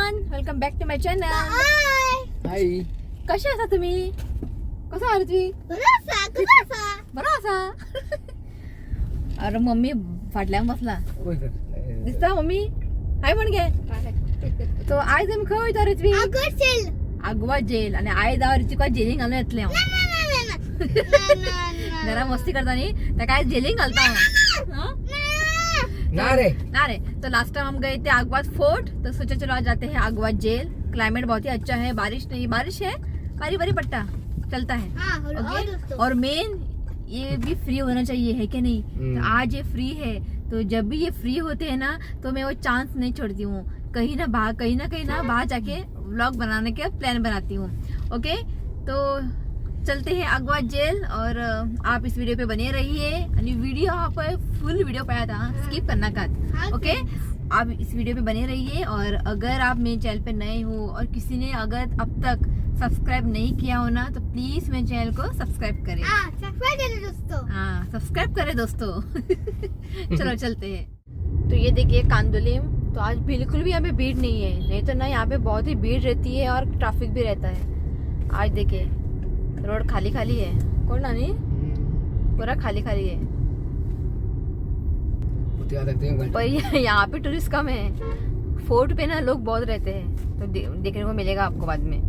Everyone, welcome back to my channel. Hi. कशा आसा तुम्ही? कसं आहात तुम्ही? बरं आसा. अरे मम्मी फाटल्यान बसला दिसता. मम्मी हाय म्हण गे. तो आयज आमी खंय वयता रे तुम्ही? आगवा जेल. आणि आयज हांव रिची काय जेलींग घालून येतलें हांव. जरा मस्ती करता न्ही त्या काय जेलींग घालता हांव. ना रे तो लास्ट टाइम हम गए थे आगवाद फोर्ट, तो सोचा चलो आज जाते हैं आगवाद जेल. क्लाइमेट बहुत ही अच्छा है, बारिश नहीं, बारिश है, बारी बारी पट्टा चलता है. ओके. और मेन ये भी फ्री होना चाहिए, है कि नहीं? तो आज ये फ्री है, तो जब भी ये फ्री होते हैं ना तो मैं वो चांस नहीं छोड़ती हूँ. कहीं ना बाहर जाके व्लॉग बनाने के प्लान बनाती हूँ. ओके, तो चलते हैं आगवा जेल और आप इस वीडियो पे बने रहिए. आणि वीडियो आप फुल वीडियो पाया था, स्किप करना का. ओके, आप इस वीडियो पे बने रहिए. और अगर आप मेरे चैनल पे नए हो और किसी ने अगर अब तक सब्सक्राइब नहीं किया हो ना तो प्लीज मेरे चैनल को सब्सक्राइब करें. सब्सक्राइब करें दोस्तों. चलो चलते हैं. तो ये देखिए कांदोलिम. तो आज बिल्कुल भी यहाँ पे भीड़ नहीं है, नहीं तो ना यहाँ पे बहुत ही भीड़ रहती है और ट्रैफिक भी रहता है. आज देखिए रोड खाली खाली है. कौन नानी पूरा खाली खाली है. पर यहाँ पे टूरिस्ट कम है. फोर्ट पे ना लोग बहुत रहते हैं, तो देखने को मिलेगा आपको बाद में.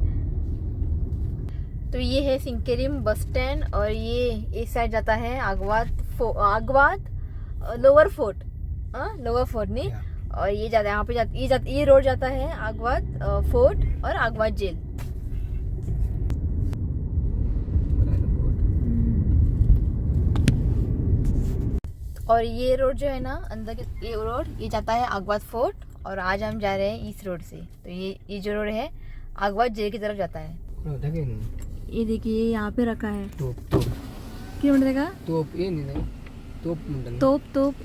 तो ये है सिंकेरिम बस स्टैंड और ये इस साइड जाता है Aguada lower fort. Lower fort नहीं. और ये जाता है यहाँ पे ये रोड जाता है आगवाद फोर्ट और आगवाद जेल. और ये रोड जो है ना अंदर के ये रोड ये जाता है आगवाद फोर्ट. और आज हम जा रहे हैं इस रोड से. तो ये जो रोड है आगवाद जेल की तरफ जाता है. ये देखिए यहाँ पे रखा है क्या म्हणते का तोप.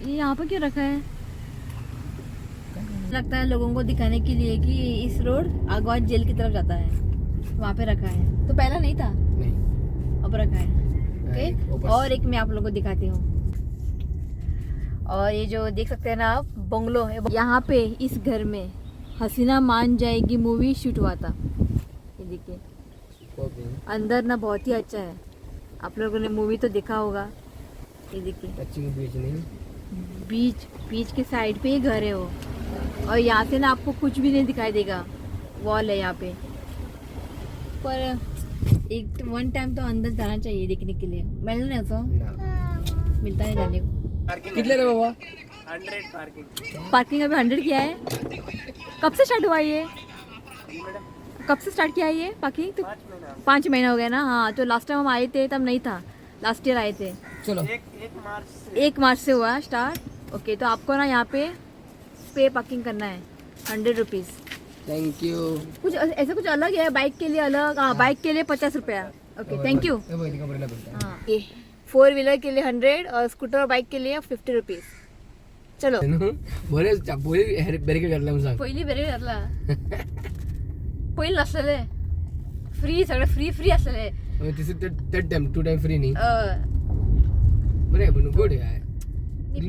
ये यहाँ पे क्यों रखा है? लगता है लोगों को दिखाने के लिए कि इस रोड आगवाद जेल की तरफ जाता है, वहाँ पे रखा है. तो पहला नहीं था, अब रखा है. ओके, और एक मैं आप लोगों को दिखाती हूँ. और ये जो देख सकते हैं ना आप बंगलो है, यहाँ पे इस घर में हसीना मान जाएगी मूवी शूट हुआ था. ये देखिए अंदर ना बहुत ही अच्छा है. आप लोगों ने मूवी तो देखा होगा. ये देखिए बीच के साइड पे ही घर है वो. और यहाँ से ना आपको कुछ भी नहीं दिखाई देगा, वॉल है यहाँ पे. पर एक वन टाइम तो अंदर जाना चाहिए देखने के लिए. मिल नहीं तो मिलता नहीं जाने को. कितने रे बाबा? 100 पार्किंग अभी 100 किया है. कब से स्टार्ट हुआ ये? कब से स्टार्ट किया है ये पार्किंग? तो 5 महीना हो गया ना. हाँ, तो लास्ट टाइम हम आए थे तब नहीं था, लास्ट ईयर आए थे. चलो 1 मार्च से हुआ स्टार्ट. ओके, तो आपको ना यहाँ पे पार्किंग करना है 100 रुपीज़. Thank you. कुछ ऐसा कुछ अलग है बाइक के लिए अलग. हाँ, बाइक के लिए 50 रुपया. Okay, thank you. हाँ, ये 4 व्हीलर के लिए 100 और स्कूटर और बाइक के लिए 50 रुपीज़. चलो पहिली बरे घातला. पहिले नसलेले फ्री, सगळे फ्री असलेले. टू टाइम फ्री नहीं. बरे गुड है.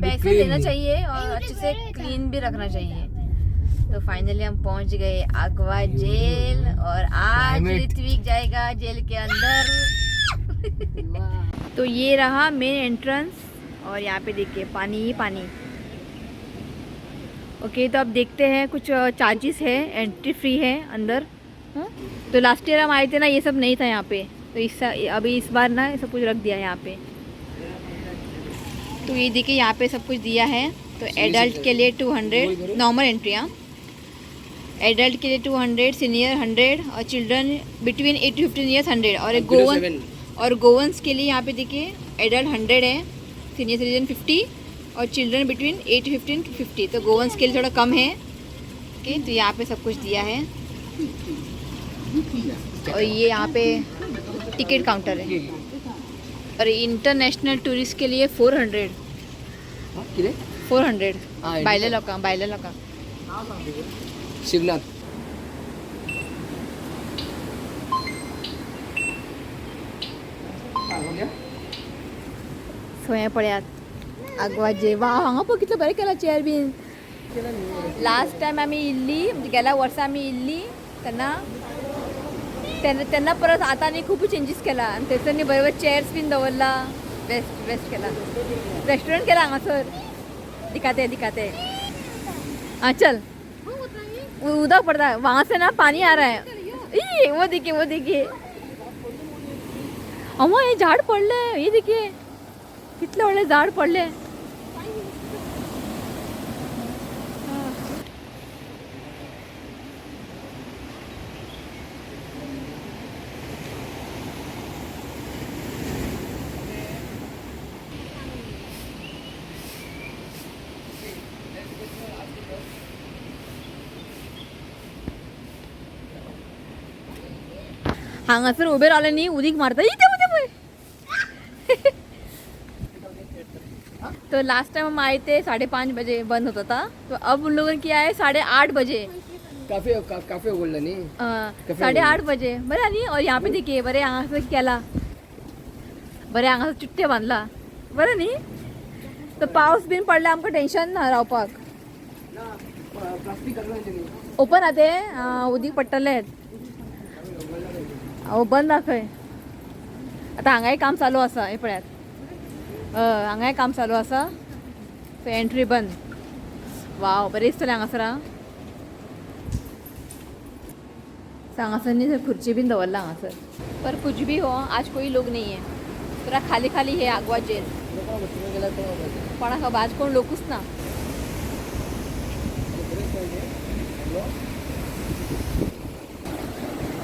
पैसे देना चाहिए और अच्छे से क्लीन भी रखना चाहिए. तो फाइनली हम पहुंच गए आगवा जेल और आज ऋत्विक जाएगा जेल के अंदर. तो ये रहा मेन एंट्रेंस और यहाँ पे देखिए पानी ही पानी. ओके, तो अब देखते हैं कुछ चार्जेस है, एंट्री फ्री है अंदर. तो लास्ट ईयर हम आए थे ना, ये सब नहीं था यहाँ पे. तो अभी इस बार ना सब कुछ रख दिया है यहाँ पे. तो ये देखिए यहाँ पे सब कुछ दिया है. तो एडल्ट के लिए 200 नॉर्मल एंट्री. हाँ, एडल्ट के लिए 200, सीनियर 100 और चिल्ड्रन बिटवीन 8 to 15 ईयर्स 100. और गोवंस के लिए यहाँ पे देखिए एडल्ट 100 है, सीनियर सिटीजन 50 और चिल्ड्रन बिटवीन 8 to 15 50. तो गोवंस के लिए थोड़ा कम है. ओके, तो यहाँ पे सब कुछ दिया है. और ये यहाँ पे टिकट काउंटर है. और इंटरनेशनल टूरिस्ट के लिए 400 बायले लोका शिवनाथ. सोया पड्यात आगवा जेवा हांगा पळय कितलो बरें केला चेअर बीन. केलं नाही. लास्ट टाइम आम्ही इल्ली म्हणजे गेल्या वर्षी आम्ही इल्ली त्यांना परत आता नाही खूप चेंजेस केला आणि त्याच्यानी बरोबर चेअर्स बीन दवरला बेस्ट केला रेस्टोरेंट केला हांगासर दिखाते हाँ चल उदा पड़ता वहाँ से ना पानी आ रहा है वो देखिए अम्मा ये झाड पडले ये देखिए कितले वाले झाड पडले हांगासर उभे राहिले नाही उदीक मारता इथे तो लास्ट टाइम हम आए थे 5:30 बजे बंद होता था तो अब उन लोगों ने किया है 8:30 बजे काफे बोलला नाही 8:30 बजे बरं आणि और यहाँ पे देखिए बरे हांगासर केला बरे हांगासर चिट्टे बांधला बरं नी तो पाऊस बीन पडला आमकां टेन्शन ना रावपाक ओपन आते उदीक पडटले अहो बंद दाखय आता हांगाय काम चालू आसा हे पळयात हांगाय काम चालू आसा सो एंट्री बंद वाव बरें दिसतलें हांगासर हांगासर न्ही खुर्ची बीन दवरला हांगासर पर कुछ भी हो आज कोई लोग नहीं है पूरा खाली खाली है आगवा जेल कोणा खबर आज कोण लोकूच ना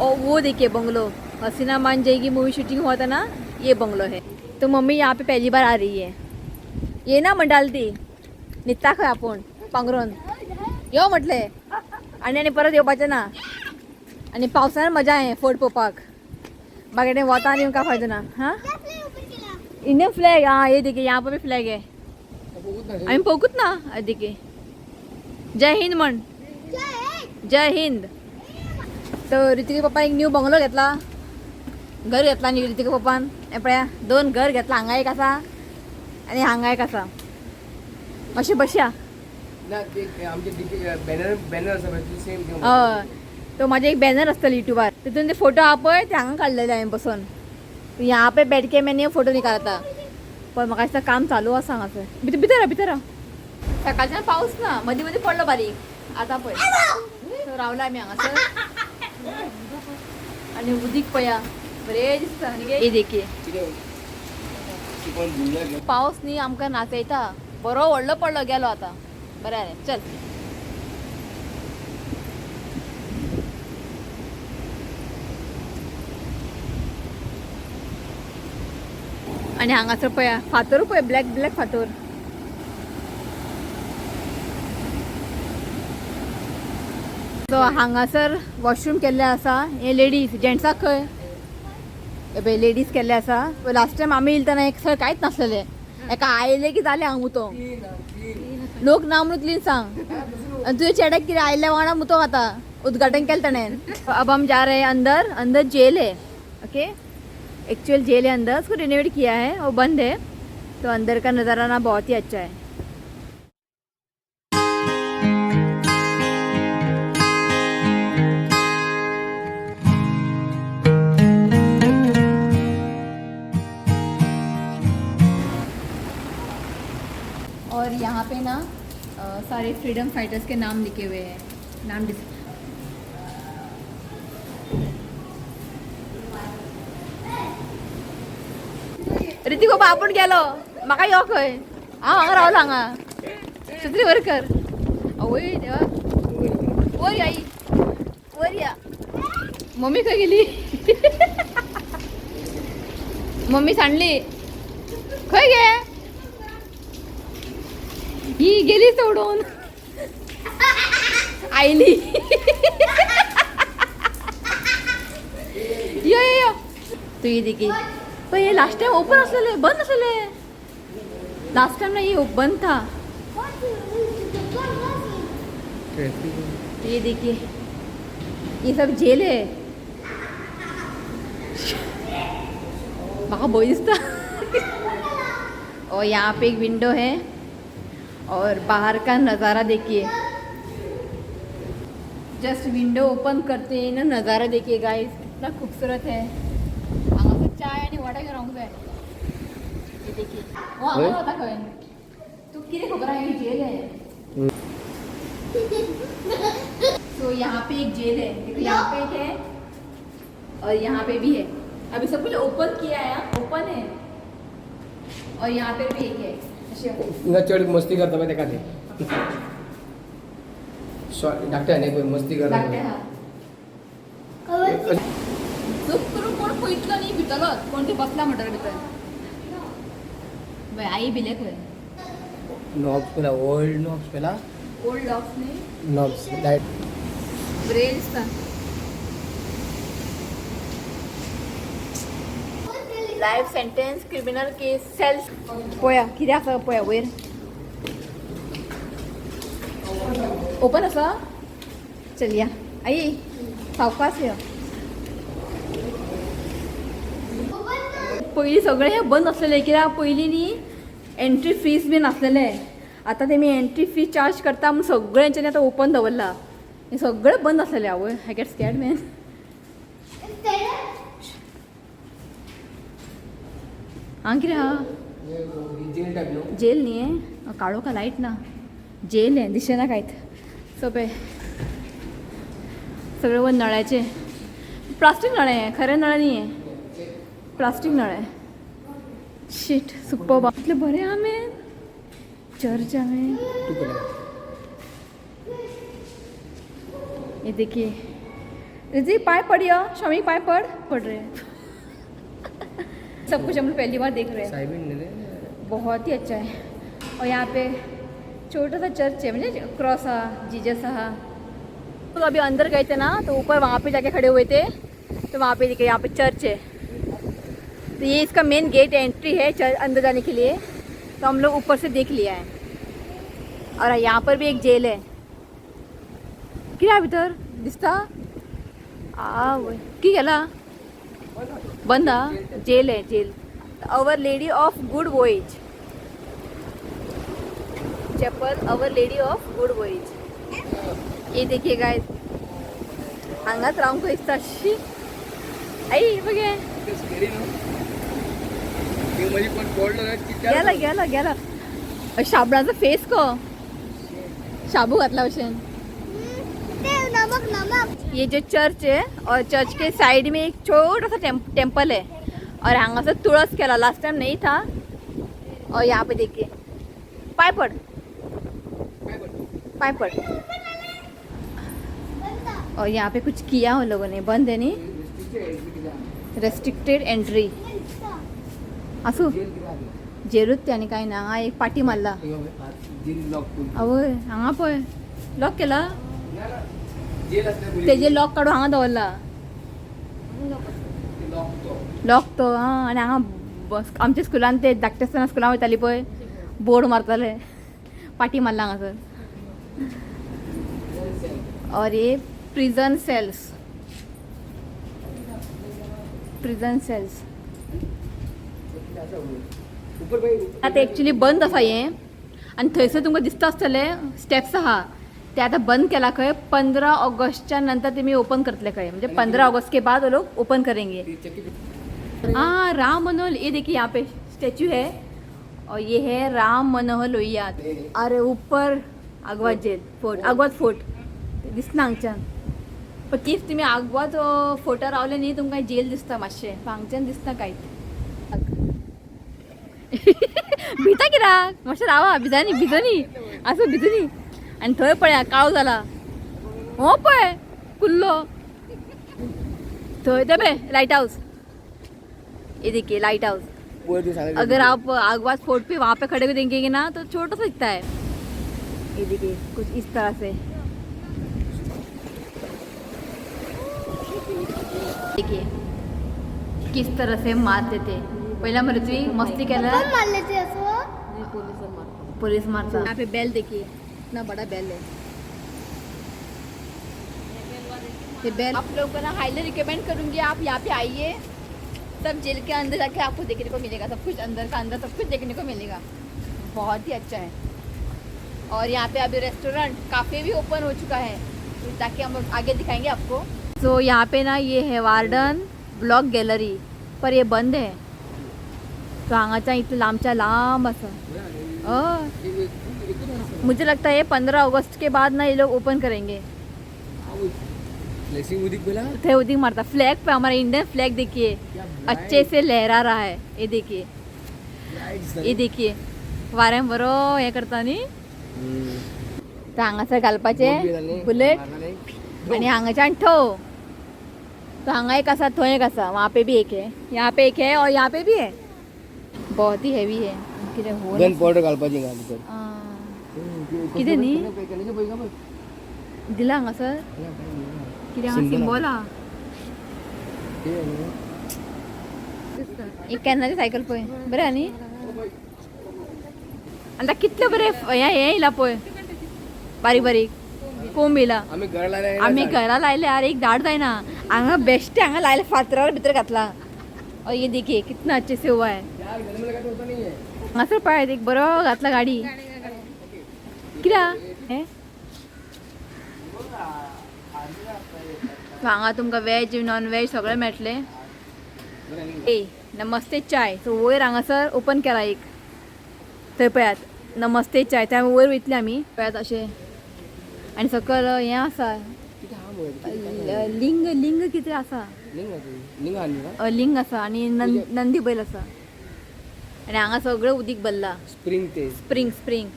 और वो देखिए बंगलो हसीना मान जाएगी मूवी शूटिंग हुआ था ना ये बंगलो है तो मम्मी यहाँ पे पहली बार आ रही है ये ना मंडालती निघता खंय आपण पांघरून यो म्हटले आणि परत येवपाचें ना आणि पावसानं मजा आहे फोट पोवपाक बागेने वता आणि का फायदा ना हाँ इंडियन फ्लैग हाँ ये देखिए यहाँ पर भी फ्लैग है आम्ही पोकूत ना देखिए जय हिंद म्हण जय हिंद तर ऋतिका पप्पा एक न्यू बंगलो घेतला घर घेतला न्यू ऋतिका पप्पान पळया 2 घर घेतला हांगा एक आसा आणि हांगा एक आसा अशी बशया ना ते आमचे बॅनर आसा सेम तो माझे एक बॅनर असतं युट्यूबर तिथून ते फोटो हा पळय ते हांगा काढलेले आहे बसून यहाँ पे बैठ के मैंने फोटो नहीं काढता पण म्हाका काम चालू आसा हांगासर भितर सकाळच्यान पाऊस ना मध्ये मध्ये पडलो बारीक आता पळय तो रावला आम्ही हांगासर आणि उदीक पया बरे दिसता हे देखिए पाऊस न्ही आमकां नाचयता बरो व्हडलो पडलो गेलो आता बरें जालें चल आणि हांगासर पया फातर पळय ब्लॅक फातर सो हांगासर वॉशरूम केल्ले आसा हे लेडीज जेंट्साक खंय हे पळय लेडीज केल्ले आसा लास्ट टायम आमी येयले तेन्ना एक सर कांयच नासलेले एका आयले की जालें हांगा मुतो लोक ना म्हणून क्लीन सांग आनी तुझे चेड्याक कितें आयल्या वांगडा मुतो आता उद्घाटन केलें ताणें अब हम जा रहे हैं अंदर जेल है ओके एक्चुअल जेल है अंदर उसको रिनोवेट किया है वो बंद है तो अंदर का नज़ारा ना बहुत ही अच्छा है और यहाँ पे ना सारे फ्रीडम फाइटर्स के नाम लिखे हुए हैं नाम ऋतिक बाबा आपण गेलो म्हाका यो खंय हांव हांगा रावलो हांगा छत्री वर कर आवय देवा वर या आई वर या मम्मी खंय गेली मम्मी सांडली खंय गे ही गेली सोडून आयली यो यो यो तू ये देखी पर ये लास्ट टाइम ओपन असले बंद असले लास्ट टाइम ना ये बंद था ये देखिए ये सब जेल है भय दिसता और यहाँ पे एक विंडो है और बाहर का नज़ारा देखिए जस्ट विंडो ओपन करते हैं ना, नज़ारा देखिए गाइस कितना खूबसूरत है. हांगा तो चाय आणि वडा घेऊन जाय. ये देखिए वो हांगा होता खंय तू किती खबर आहे ही जेल है. तो यहाँ पे एक जेल है, देखो यहाँ पे एक है और यहाँ पे भी है. अभी सब कुछ ओपन किया है, ओपन है और यहाँ पे भी एक है. हिंगा चढ मस्ती करता माहिती का ते धाकटे नाही पण मस्ती लागते करता. हा. चूक करून कोण पळितलो न्ही भितरलो कोण ते बसला म्हणटा भितर. बाय आई भिले खंय. नॉब्स पेला ओल्ड नॉब्स पेला ओल्ड डॉग्स न्ही नॉब्स लाईट ब्रेल दिसता. लाईफ सेंटेन्स क्रिमिनल केस सेल्स पळया कितें आसा पळया वयर ओपन आसा. चल या आई सावकाश या. पयलीं सगळें हें बंद आसलेलें कित्याक पयलीं न्ही एंट्री फीज बीन आसलेलें. आतां तेमी एंट्री फी चार्ज करता म्हूण सगळ्यांच्यांनी आतां ओपन दवरला. हें सगळें बंद आसलेलें. आवय आय गेट स्कॅर्ड मॅन. हांगा कितें आहा जेल टाईप नो. जेल न्ही हें काळो का लायट ना जेल हें दिसना कांयच. सोंपें सगळें वर नळ्याचे प्लास्टीक नळे हें खरें नळे न्ही हें प्लास्टीक नळे. शीट सुपर इतलें बरें हांवें चर्च हांवें. तू केला ये देखिए रिजी पाय पड़ यो स्वामी पाय पड़ रहे. सब कुछ हम लोग पहली बार देख रहे हैं. साहिबीन ने बहुत ही अच्छा है. और यहाँ पे छोटा सा चर्च है मुझे क्रॉस हा जीजस हा. तो अभी अंदर गए थे ना तो ऊपर वहाँ पे जाके खड़े हुए थे तो वहाँ पे देखिए यहाँ पे चर्च है. तो ये इसका मेन गेट एंट्री है चर्च अंदर जाने के लिए. तो हम लोग ऊपर से देख लिया है. और यहाँ पर भी एक जेल है. क्या भीतर दिसता की गेला बंद हा. जेल है jail. Our Lady of Good Voyage Chapel Our Lady of Good Voyage. ये देखिए गाइस हांगाच रावंक दिसता. शी आई बघे गेला गेला गेला. शाबणाचा फेस को शाबू घातला भशेन. ये जो चर्च है और चर्च के साइड में एक छोटा सा टेम्पल है और यहाँ से तुळस केला. लास्ट टाइम नहीं था. और यहाँ पे देखिए पाय पड़ पाय पड़. और यहाँ पे कुछ किया उन लोगों ने बंद है नहीं रेस्ट्रिक्टेड एंट्री असू जेरूत त्याने काय ना. हांगा एक पाटी मारला. आवय हांगा पळय लॉक केला. तेजे लॉक काढून हांगा दवरला. लॉक तो हां. आनी हांगा बस आमच्या स्कुलान ते धाकटे आसतना स्कुलान वयताली पळय बोर्ड मारताले पाटी मारला हांगासर. और ये प्रिजन सेल्स आता एक्चुअली बंद आसा हें. आनी थंयसर तुमकां दिसता आसतलें स्टेप्स आहा ते आता बंद केला खंय. 15 ऑगस्टच्या नंतर तुम्ही ओपन करतले खंय म्हणजे 15 अगस्त के बाद वो लोग ओपन करेंगे. हाँ राम मनोहर. ये देखिए यहाँ पे स्टैचू है और ये है राम मनोहर लोहिया. अरे ऊपर Aguada gel fort Aguada fort दिसना हांगच्यान. पण तीच तुम्ही आग्वाद फोर्टा रावले न्ही तुमकां जेल दिसता मातशें. हांगच्यान दिसना कांयच. भिता कित्याक मातशें रावा. भिजनी असं भिजनी. आणि थंय पळया काळो जाला. हो पळय कुल्लो थंय ते लाइट हाउस. ये देखिए लाइट हाउस. अगर आप आगवाद फोर्ट पे वहाँ पे खड़े हुए देखेंगे ना तो छोटा सा दिखता है. ये देखिए कुछ इस तरह से. देखिए किस तरह से मारते थे. पहिला मृत्यू मस्ती केला पुलिस मारता. यहाँ पे बेल देखिए इतना बड़ा बेल है. ये बेल आप लोगों को ना हाईली रिकमेंड करूँगी आप यहाँ पे आइए. सब जेल के अंदर जाके आपको देखने को मिलेगा. सब कुछ अंदर का अंदर सब कुछ देखने को मिलेगा. बहुत ही अच्छा है. और यहाँ पे अभी रेस्टोरेंट काफ़े भी ओपन हो चुका है. तो ताकि हम आगे दिखाएंगे आपको। तो यहाँ पे ना ये है वार्डन ब्लॉक गॅलरी, पर ये बंद है। तो हांगाच्या इथं लांबच्या लांब असं मुझे लगता है 15 अगस्त के बाद ना ये लोग ओपन करेंगे। थे उदिक मारता फ्लैग पे, हमारा इंडियन फ्लैग देखिए अच्छे से लहरा रहा है। ये देखिए, ये देखिए वाऱ्यान बरो हे करता न्ही। तर हांगासर घालपाचे बुलेट आणि हांगाच्यान ठो। तो हांगा एक असा, थंय एक असा, वहाँ पे भी एक है, यहाँ पे एक है और यहाँ पे भी है। बहुत ही हेवी है। कितें हो गन पावडर घालपाची हिंगा भितर कितें न्ही दिला हांगासर कितें हांगा सिंबल हा। एक कॅनाची सायकल पळय, बरें हा न्ही। आतां कितले बरे हे येयला पळय, बारीक बारीक कोंब येयला। आम्ही घरा लायले यार, एक झाड जायना। हांगा बेस्ट हांगा लायले, फातरार भितर घातला। और ये देखिए कितना अच्छे से हुआ है। हांगासर पळय एक बरो घातला गाडी। कित्याक हे हांगा तुमकां वेज नॉन वेज सगळें मेळटलें। ए नमस्ते चाय, सो वयर हांगासर ओपन केला एक, थंय पळयात नमस्ते चाय, त्या वयर वयतले आमी पळयात अशें। आनी सकयल हें आसा लिंग, लिंग कितें आसा, लिंग आसा आनी नंदी बैल आसा। आनी हांगा सगळें उदीक भरला, स्प्रिंग ते स्प्रिंग स्प्रिंग।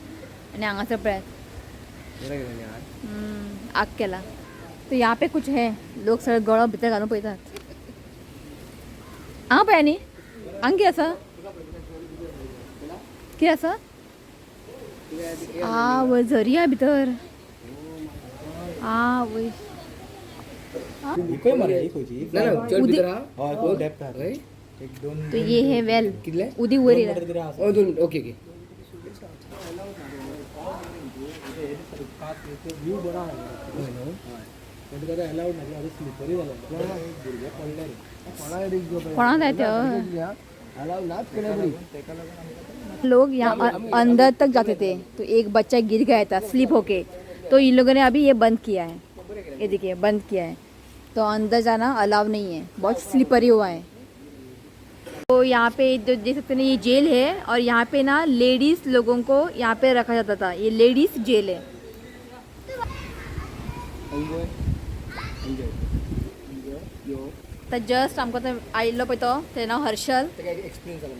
आनी हांगासर पळयात आग केला। तो यहाँ पे कुछ है, लोग सगळे गळो भितर घालून पळयतात। हांगा पळया न्ही, हांगा कितें आसा, कितें आसा, वयर झरी हा भितर। वयर तो ये है वेल, उदी वयर येयला। ओके ओके कोणा जाय ते लोग यहाँ अंदर तक जाते थे, तो एक बच्चा गिर गया था स्लिप होके, तो इन लोगों ने अभी ये बंद किया है। ये देखिए बंद किया है, तो अंदर जाना अलाउ नहीं है, बहुत स्लिपरी हुआ है। तो यहाँ पे जो देख सकते हैं ये जेल है, और यहाँ पे ना लेडीज लोगों को यहाँ पे रखा जाता था। ये लेडीज जेल है। तो जस्ट हमको तो आइलो पे तो तेरा नाम हर्षल,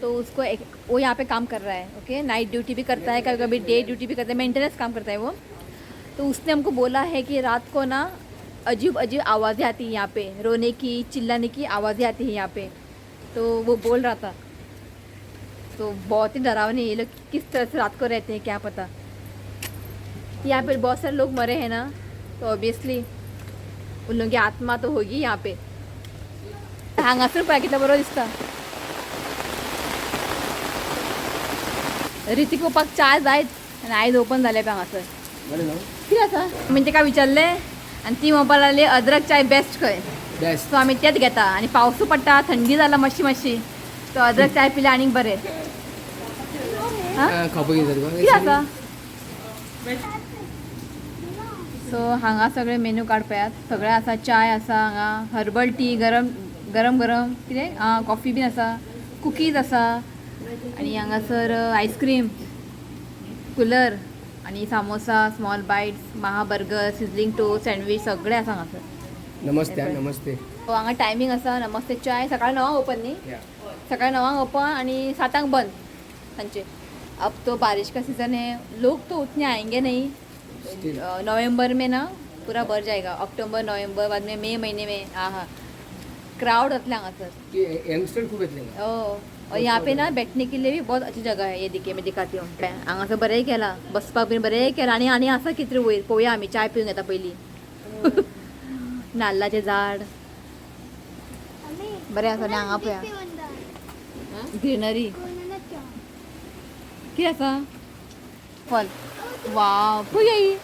तो उसको वो यहाँ पे काम कर रहा है। ओके, नाइट ड्यूटी भी करता है, कभी कभी डे ड्यूटी भी करता है, मेंटेनेंस काम करता है वो। तो उसने हमको बोला है कि रात को ना अजीब अजीब आवाज़ें आती हैं यहाँ पे, रोने की चिल्लाने की आवाज़ें आती हैं यहाँ पे। तो वो बोल रहा था, तो बहुत ही डरावनी, ये लोग किस तरह से रात को रहते हैं क्या पता। यहाँ पे बहुत सारे लोग मरे हैं ना, तो ऑब्वियसली उन लोगों की आत्मा तो होगी यहाँ पे। हांगासर पळय कितलो बरो दिसता। रितीक पप्पाक चाय जायत आनी आयज ओपन जाले पळय हांगासर। कितें आसा म्हणजे काय विचारले, आनी ती म्हणपाक लागली अद्रक चाय बेस्ट खंय। सो आमी तेच घेता, आनी पावसू पडटा, थंडी जाला मातशी मातशी, तो अद्रक चाय पिल्यार आनीक बरें। कितें आसा सो हांगा सगळे मेनू कार्ड पळयात, सगळे आसा। चाय आसा हांगा, हर्बल टी, गरम गरम गरम कितें कॉफी बीन आसा, कुकीज आसा, आनी हांगासर आयस्क्रीम, कूलर, आनी सामोसा, स्मॉल बाईट्स, महा बर्गर, सिझलिंग टोस्ट, सँडविच सगळे आसा हांगासर। नमस्ते नमस्ते। सो हांगा टायमींग आसा नमस्ते चाय, सकाळी 9 ओपन न्ही, सकाळी 9 ओपन आनी 7 बंद सांचे। अब तो बारिश का सीज़न है, लोग तो उतने आएंगे नहीं। नवंबर में ना पूरा भर जाएगा, अक्टूबर नवंबर, बाद में मई महीने में हाँ क्राउड होतले हांगासर, यंगस्टर खूब येतले। और यहाँ पे ना बैठने के लिए भी बहुत अच्छी जगह है। ये देखिए मैं दिखाती हूँ, हांगासर बरें केला, बसपाक बीन बरें केला, आनी आनी आसा कितें वयर पळोवया आमी, चाय पिवन येता पयलीं। नाल्लाचें झाड बरें आसा, आनी हांगा पळया ग्रीनरी कितें आसा, फॉल, वाव पळय आई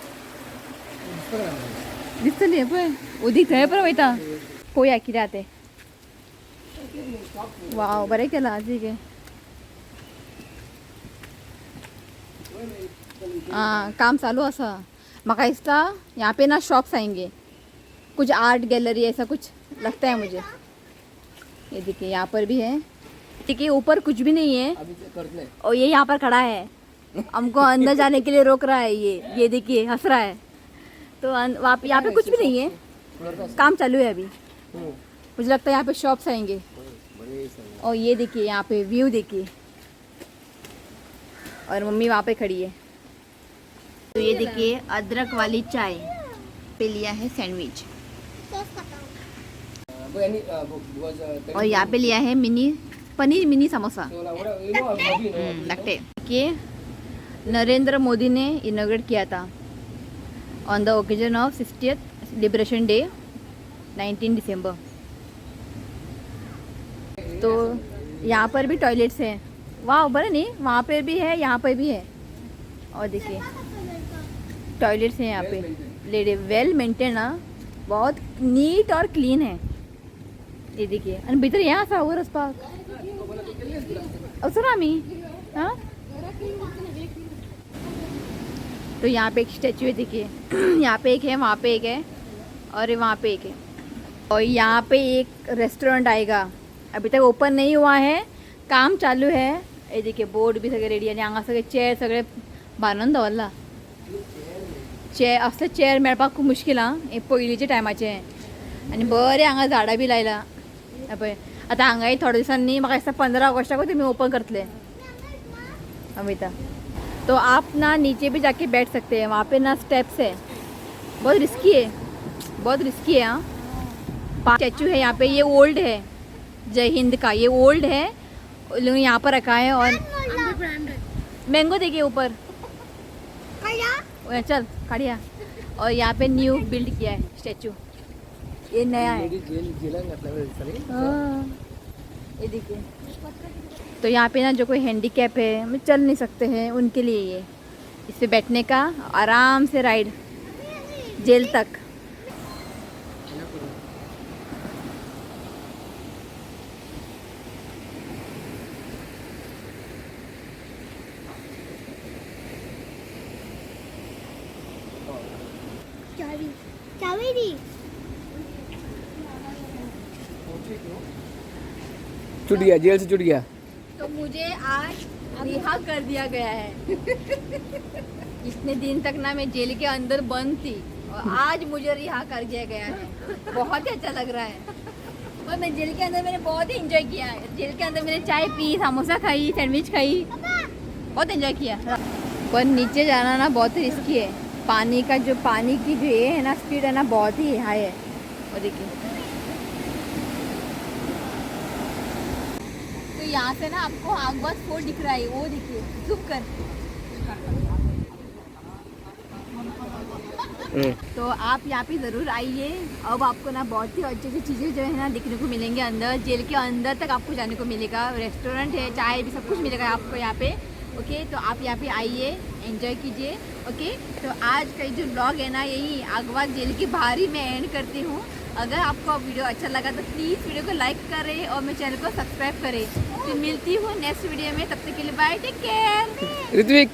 दिसतली पळय, उदीक थंय पळय वयता, पळोवया कितें आसा तें। वाव बरें केला ठीक आहे। काम चालू आसा, मका इसका यहाँ पे ना शॉप्स आएंगे, कुछ आर्ट गैलरी ऐसा कुछ लगता है मुझे। ये देखिए यहाँ पर भी है, देखिए ऊपर कुछ भी नहीं है अभी से करते हैं। और ये यहाँ पर खड़ा है, हमको अंदर जाने के लिए रोक रहा है। ये देखिए हंस रहा है। तो वहाँ पे यहाँ पे कुछ भी नहीं है, काम चालू है अभी। मुझे लगता है यहाँ पे शॉप्स आएंगे। और ये देखिए यहाँ पे व्यू देखिए, और मम्मी वहाँ पे खड़ी है। तो ये देखिए अदरक वाली चाय पे लिया है सैंडविच, और यहाँ पे लिया है पनीर मिनी समोसा। लगते कि नरेंद्र मोदी ने इनॉग्रेट किया था on the occasion of 60th liberation day 19 दिसंबर। तो यहाँ पर भी टॉयलेट्स हैं, वाह बड़ा नहीं, वहाँ पे भी है, यहाँ पे भी है। और देखिए टॉयलेट्स हैं यहाँ पे, लेडी वेल मेंटेन ना, बहुत नीट और क्लीन है। ये देखिए आणि भीतर यहाँ सा वरच पाक असं मी हाँ। तो यहाँ पे एक स्टैचू है देखिए, यहाँ पे एक है, वहाँ पे एक है, और वहाँ पे एक है। और यहाँ पे एक रेस्टोरेंट आएगा, अभी तक ओपन नहीं हुआ है, काम चालू है। ये देखिए बोर्ड भी सगळे रेडी आणि हांगा सगळे चेअर सगळे बांदून दवरला। चेअर असले चेअर मेळपाक खूब मुश्किल आं, हे पयलींचे टायमाचे। आनी बरें हांगा झाडां बी लायला पळय। आतां हांगाय थोड्या दिसांनी म्हाका दिसता 15 ऑगस्टाक तेमी ओपन करतले अमिता। तो आप ना नीचे भी जाके बैठ सकते हैं, वहाँ पे ना स्टेप्स है, बहुत रिस्की है, बहुत रिस्की है। हाँ स्टैचू है यहाँ पे, ये ओल्ड है, जय हिंद का, ये ओल्ड है, लोग यहाँ पर रखा है। और मैंगो देखिए ऊपर, चल खड़िया। और यहाँ पे न्यू बिल्ड किया है स्टैचू, ये नया है। हाँ ये देखिए। तो यहाँ पे ना जो कोई हैंडीकैप है, मैं चल नहीं सकते हैं, उनके लिए ये इस पे बैठने का आराम से राइड जेल तक। छूट गया, जेल से छूट गया। तो मुझे आज रिहा कर दिया गया है। इतने दिन तक ना मैं जेल के अंदर बंद थी, और आज मुझे रिहा कर दिया गया है। बहुत ही अच्छा लग रहा है। और मैं जेल के अंदर मैंने बहुत ही एंजॉय किया है। जेल के अंदर मैंने चाय पी, समोसा खाई, सैंडविच खाई, बहुत एंजॉय किया। पर नीचे जाना ना बहुत ही रिस्की है, पानी की जो ये है ना स्पीड है ना बहुत ही हाई है। और देखिए तो यहाँ से ना आपको आगवाद फोर्ट दिख रहा है, वो देखिए जूम कर। तो आप यहाँ पे ज़रूर आइए। अब आपको ना बहुत ही अच्छी अच्छी चीज़ें जो है ना दिखने को मिलेंगे। अंदर जेल के अंदर तक आपको जाने को मिलेगा, रेस्टोरेंट है, चाय भी सब कुछ मिलेगा आपको यहाँ पे। ओके तो आप यहाँ पे आइए, एंजॉय कीजिए। ओके तो आज का जो ब्लॉग है ना यही आगवाद जेल के बाहर ही मैं एंड करती हूँ। अगर आपको वीडियो अच्छा लगा तो प्लीज़ वीडियो को लाइक करें और मेरे चैनल को सब्सक्राइब करें। फिर मिलती हूँ नेक्स्ट वीडियो में, तब तक के लिए बाय, टेक केयर। ऋत्विक।